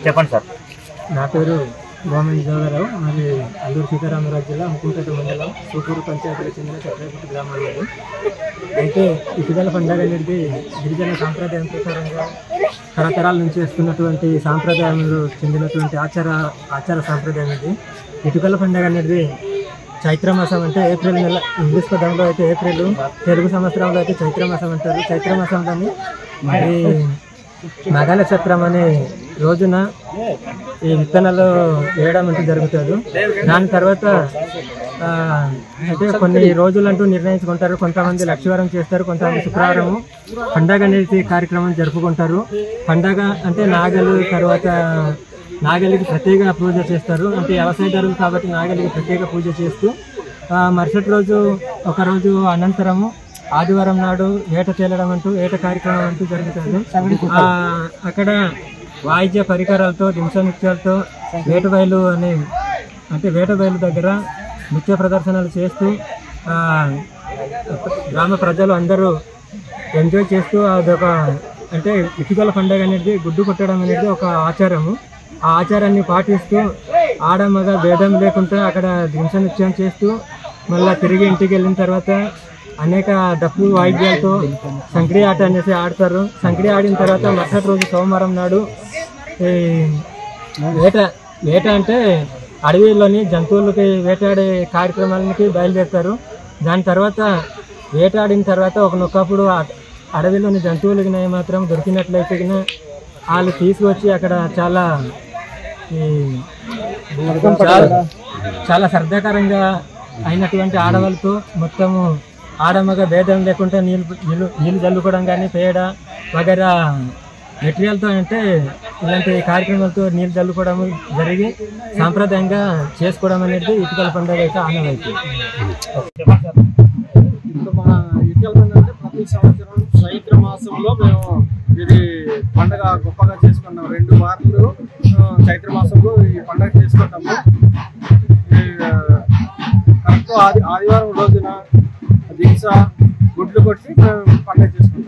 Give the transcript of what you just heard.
చెప్పండి సార్. నా పేరు గవర్నమెంట్ జోగారావు. మరి అల్లూరు సీతారామరాజు జిల్లా ముకుంపేట మండలం సూపూరు పంచాయతీకి చెందిన చక్రపుట్టి గ్రామంలో అయితే ఇటుకల పండుగ అనేది గిరిజన సాంప్రదాయం ప్రకారంగా తరతరాల నుంచి వస్తున్నటువంటి సాంప్రదాయంలో చెందినటువంటి ఆచార సాంప్రదాయం ఇది. ఇటుకల పండుగ అనేది చైత్రమాసం అంటే ఏప్రిల్ నెల, ఇంగ్లీష్ పదంలో అయితే ఏప్రిల్, తెలుగు సంవత్సరంలో అయితే చైత్రమాసం అంటారు. చైత్రమాసంలోని మరి మఘ నక్షత్రం అనే రోజున ఈ విత్తనాలు వేయడం అంటూ జరుగుతుంది. దాని తర్వాత అంటే కొన్ని రోజులంటూ నిర్ణయించుకుంటారు. కొంతమంది లక్షవారం చేస్తారు, కొంతమంది శుక్రవారము పండగ అనేది కార్యక్రమం జరుపుకుంటారు. పండగ అంటే నాగలు, తర్వాత నాగలికి ప్రత్యేక పూజ చేస్తారు. అంటే వ్యవసాయదారులు కాబట్టి నాగలికి ప్రత్యేక పూజ చేస్తూ మరుసటి రోజు ఒకరోజు అనంతరము ఆదివారం నాడు వేట తేలడం అంటూ వేట కార్యక్రమం అంటూ జరుగుతుంది. అక్కడ వాయిద్య పరికరాలతో దింస నృత్యాలతో వేటబయలు వేటబయలు దగ్గర నృత్య ప్రదర్శనలు చేస్తూ గ్రామ ప్రజలు అందరూ ఎంజాయ్ చేస్తూ అదొక అంటే ఇటుకల పండుగ అనేది గుడ్డు కొట్టడం అనేది ఒక ఆచారము. ఆ ఆచారాన్ని పాటిస్తూ ఆడమగ భేదం లేకుండా అక్కడ దింస నృత్యం చేస్తూ మళ్ళీ తిరిగి ఇంటికి వెళ్ళిన తర్వాత అనేక డప్పు వాయిద్యాలతో సంక్రీ ఆట అనేసి ఆడతారు. సంక్రీ ఆడిన తర్వాత మరుసటి రోజు సోమవారం నాడు వేట అంటే అడవిలోని జంతువులకి వేటాడే కార్యక్రమాలకి బయలుదేరుతారు. దాని తర్వాత వేటాడిన తర్వాత ఒకనొకప్పుడు అడవిలోని జంతువులకి మాత్రం దొరికినట్లయితే వాళ్ళు తీసుకొచ్చి అక్కడ చాలా సరదాకరంగా అయినటువంటి ఆడవాళ్ళతో మొత్తము ఆడమగ భేదం లేకుండా నీళ్ళు చల్లుకోవడం కానీ పేడ వగైరా మెటీరియల్తో అంటే ఇలాంటి కార్యక్రమాలతో నీళ్ళు చల్లుకోవడం జరిగి సాంప్రదాయంగా చేసుకోవడం అనేది ఇటుకల పండుగ అయితే ఆనవాయితీ. ఇప్పుడు మన ఇటుకల పండుగ అంటే ప్రతి సంవత్సరం చైత్ర మాసంలో మేము ఇది పండుగ గొప్పగా చేసుకున్నాం. 2 వారాలు చైత్ర మాసంలో ఈ పండుగ చేసుకుంటాము. కరెక్ట్ ఆదివారం రోజున దింస గుడ్లు కొట్టి పండుగ చేసుకుంటాం.